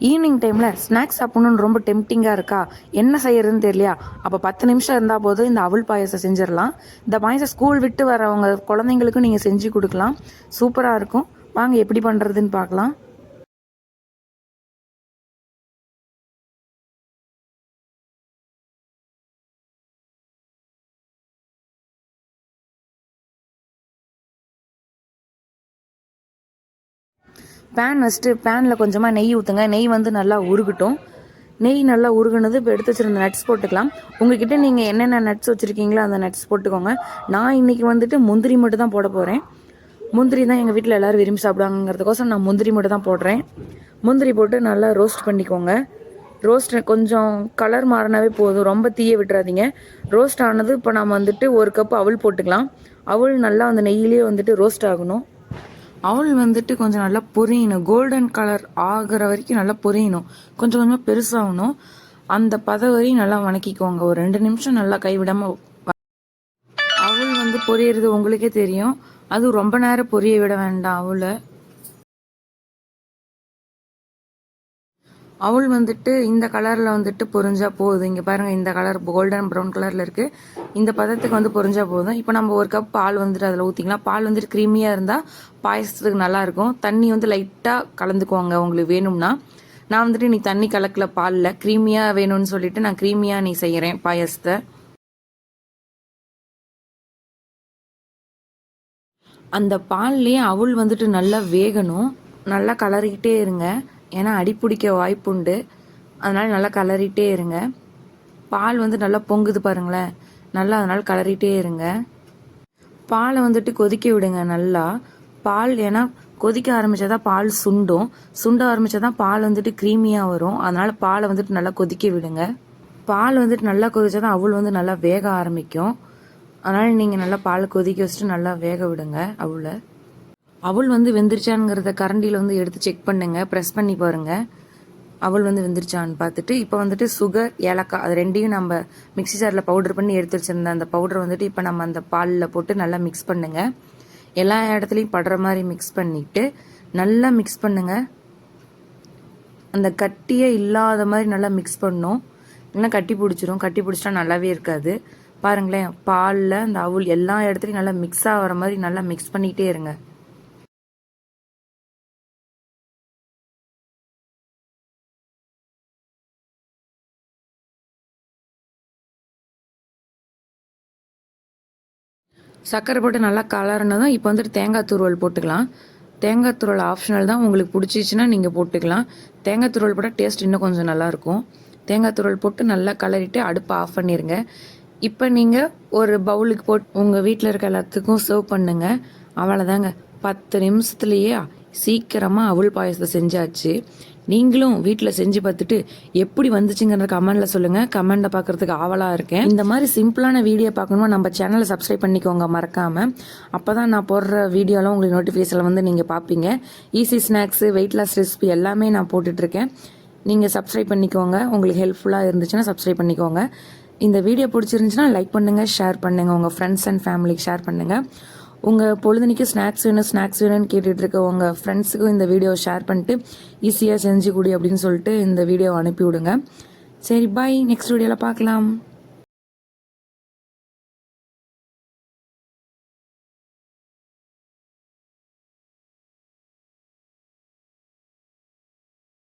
Evening டைமில் snacks சாப்பிட்ணுன்னு ரொம்ப டெம்டிங்காக இருக்கா, என்ன செய்யறதுன்னு தெரியலையா? அப்போ 10 நிமிஷம் இருந்தால் போதும் இந்த அவல் பாயசம் செஞ்சிடலாம். இந்த பாயசம் ஸ்கூல் விட்டு வரவங்க குழந்தைங்களுக்கும் நீங்கள் செஞ்சு கொடுக்கலாம். சூப்பராக இருக்கும். வாங்க எப்படி பண்ணுறதுன்னு பார்க்கலாம். பேன் வச்சுட்டு பேனில் கொஞ்சமாக நெய் ஊற்றுங்க. நெய் வந்து நல்லா உருகட்டும். நெய் நல்லா உருகுனது இப்போ எடுத்து வச்சுருந்த நட்ஸ் போட்டுக்கலாம். உங்கள்கிட்ட நீங்கள் என்னென்ன நட்ஸ் வச்சுருக்கீங்களோ அந்த நட்ஸ் போட்டுக்கோங்க. நான் இன்றைக்கி வந்துட்டு முந்திரி மட்டும் தான் போட போகிறேன். முந்திரி தான் எங்கள் வீட்டில் எல்லோரும் விரும்பி சாப்பிடுவாங்கிறதுக்கோசம் நான் முந்திரி மட்டும் தான் போடுறேன். முந்திரி போட்டு நல்லா ரோஸ்ட் பண்ணிக்கோங்க. ரோஸ்ட் கொஞ்சம் கலர் மாறினாவே போதும், ரொம்ப தீய விட்டுறாதீங்க. ரோஸ்ட் ஆனது இப்போ நம்ம வந்துட்டு 1 கப் அவல் போட்டுக்கலாம். அவல் நல்லா அந்த நெய்யிலே வந்துட்டு ரோஸ்ட் ஆகணும். அவல் வந்துட்டு கொஞ்சம் நல்லா பொரியணும். கோல்டன் கலர் ஆகிற வரைக்கும் நல்லா பொரியணும். கொஞ்சம் கொஞ்சமாக பெருசாகணும். அந்த வரையும் நல்லா வணக்கிக்கோங்க. ஒரு 2 நிமிஷம் நல்லா கைவிடாமல். அவல் வந்து பொரியறது உங்களுக்கே தெரியும். அது ரொம்ப நேரம் பொரிய விட வேண்டாம். அவல் வந்துட்டு இந்த கலரில் வந்துட்டு பொரிஞ்சா போதும். இங்கே பாருங்கள், இந்த கலர் கோல்டன் ப்ரௌன் கலரில் இருக்குது. இந்த பதத்துக்கு வந்து பொரிஞ்சா போதும். இப்போ நம்ம 1 கப் பால் வந்துட்டு அதில் ஊற்றிக்கலாம். பால் வந்துட்டு க்ரீமியாக இருந்தால் பாயசத்துக்கு நல்லாயிருக்கும். தண்ணி வந்து லைட்டாக கலந்துக்குவாங்க உங்களுக்கு வேணும்னா. நான் வந்துட்டு நீ தண்ணி கலக்கல, பாலில் க்ரீமியாக வேணும்னு சொல்லிட்டு நான் க்ரீமியாக நீ செய்கிறேன் பாயசத்தை. அந்த பால்லேயே அவல் வந்துட்டு நல்லா வேகணும். நல்லா கலரிக்கிட்டே இருங்க, ஏன்னா அடிப்பிடிக்க வாய்ப்புண்டு. அதனால் நல்லா கலரிட்டே இருங்க. பால் வந்து நல்லா பொங்குது பாருங்களேன், நல்லா அதனால் கலரிட்டே இருங்க. பாலை வந்துட்டு கொதிக்க விடுங்க நல்லா. பால் ஏன்னா கொதிக்க ஆரம்பித்தாதான் பால் சுண்ட ஆரம்பித்தாதான் பால் வந்துட்டு க்ரீமியாக வரும். அதனால் பாலை வந்துட்டு நல்லா கொதிக்க விடுங்க. பால் வந்துட்டு நல்லா கொதிச்சாதான் அவல் வந்து நல்லா வேக ஆரம்பிக்கும். அதனால் நீங்கள் நல்லா பால் கொதிக்க வச்சுட்டு நல்லா வேக விடுங்க அவளை. அவல் வந்து வெந்துருச்சானுங்கிறத கரண்டியில் வந்து எடுத்து செக் பண்ணுங்கள், ப்ரெஸ் பண்ணி பாருங்கள் அவல் வந்து வெந்துருச்சான்னு பார்த்துட்டு. இப்போ வந்துட்டு சுகர், ஏலக்காய் அது ரெண்டையும் நம்ம மிக்ஸி ஜாரில் பவுடர் பண்ணி எடுத்து வச்சுருந்த அந்த பவுடர் வந்துட்டு இப்போ நம்ம அந்த பாலில் போட்டு நல்லா மிக்ஸ் பண்ணுங்கள். எல்லா இடத்துலையும் படுற மாதிரி மிக்ஸ் பண்ணிவிட்டு நல்லா மிக்ஸ் பண்ணுங்கள். அந்த கட்டியே இல்லாத மாதிரி நல்லா மிக்ஸ் பண்ணணும். இல்லைன்னா கட்டி பிடிச்சிரும். கட்டி பிடிச்சிட்டா நல்லாவே இருக்காது. பாருங்களேன், பாலில் அந்த அவல் எல்லா இடத்துலையும் நல்லா மிக்ஸ் ஆகிற மாதிரி நல்லா மிக்ஸ் பண்ணிகிட்டே இருங்க. சர்க்கரை போட்டு நல்லா கலர்னதும் இப்போ வந்துட்டு தேங்காய் துருவல் போட்டுக்கலாம். தேங்காய் துருவல் ஆப்ஷனல் தான், உங்களுக்கு பிடிச்சிச்சின்னா நீங்கள் போட்டுக்கலாம். தேங்காய் துருவல் போட்டால் டேஸ்ட் இன்னும் கொஞ்சம் நல்லாயிருக்கும். தேங்காய் துருவல் போட்டு நல்லா கலரிட்டு அடுப்பை ஆஃப் பண்ணிடுங்க. இப்போ நீங்கள் ஒரு பவுலுக்கு போட்டு உங்கள் வீட்டில் இருக்க எல்லாத்துக்கும் சர்வ் பண்ணுங்கள். அவ்வளோதாங்க, 10 நிமிஷத்துலேயே சீக்கிரமாக அவல் பாயசத்தை செஞ்சாச்சு. நீங்களும் வீட்டில் செஞ்சு பார்த்துட்டு எப்படி வந்துச்சுங்கிற கமெண்டில் சொல்லுங்கள். கமெண்ட்டை பார்க்குறதுக்கு ஆவலாக இருக்கேன். இந்த மாதிரி சிம்பிளான வீடியோ பார்க்கணுமா நம்ம சேனலை சப்ஸ்கிரைப் பண்ணிக்கோங்க மறக்காமல். அப்போ தான் நான் போடுற வீடியோலாம் உங்களுக்கு நோட்டிஃபிகேஷனில் வந்து நீங்கள் பார்ப்பீங்க. Easy snacks, weight loss recipe எல்லாமே நான் போட்டுட்ருக்கேன். நீங்கள் சப்ஸ்கிரைப் பண்ணிக்கோங்க. உங்களுக்கு ஹெல்ப்ஃபுல்லாக இருந்துச்சுன்னா சப்ஸ்கிரைப் பண்ணிக்கோங்க. இந்த வீடியோ பிடிச்சிருந்துச்சுன்னா லைக் பண்ணுங்கள், ஷேர் பண்ணுங்கள், உங்கள் ஃப்ரெண்ட்ஸ் அண்ட் ஃபேமிலிக்கு ஷேர் பண்ணுங்கள். உங்கள் பொழுதுனிக்கு ஸ்நாக்ஸ் வேணும்னு கேட்டுட்டு இருக்க உங்கள் ஃப்ரெண்ட்ஸுக்கும் இந்த வீடியோ ஷேர் பண்ணிட்டு ஈஸியாக செஞ்சு கொடு அப்படின்னு சொல்லிட்டு இந்த வீடியோவை அனுப்பி விடுங்க. சரி, பாய். நெக்ஸ்ட் வீடியோவில் பார்க்கலாம்.